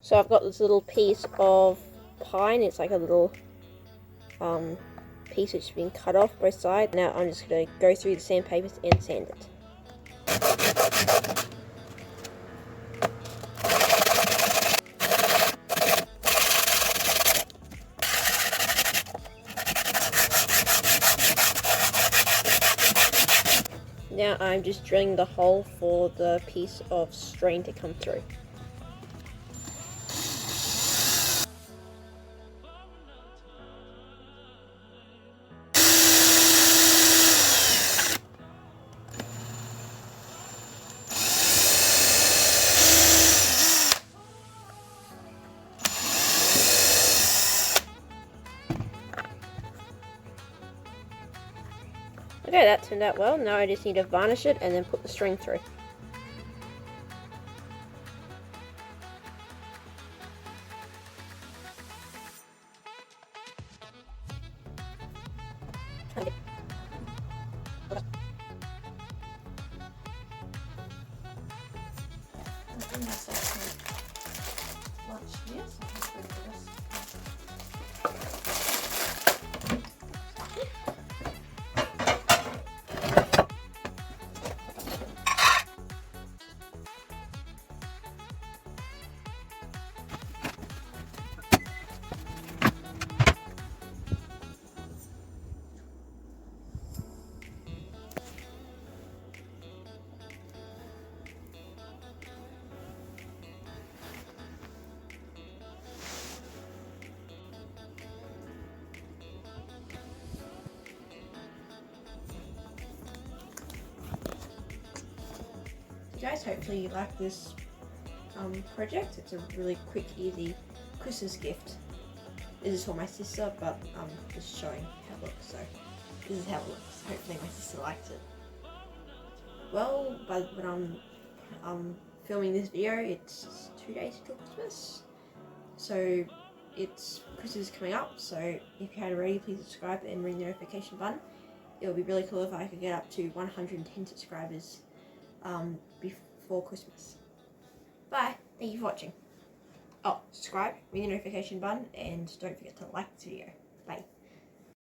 So I've got this little piece of pine. It's like a little piece which has been cut off both sides. Now I'm just going to go through the sandpaper and sand it. Now I'm just drilling the hole for the piece of string to come through. Okay, that turned out well. Now I just need to varnish it and then put the string through. Guys, hopefully you like this project. It's a really quick, easy Christmas gift. This is for my sister, but I'm just showing how it looks. So this is how it looks. Hopefully my sister likes it. Well, but when I'm filming this video, it's 2 days until Christmas. So it's Christmas coming up. So if you haven't already, please subscribe and ring the notification button. It would be really cool if I could get up to 110 subscribers before Christmas. Bye. Thank you for watching. Oh, subscribe, ring the notification button, and don't forget to like this video.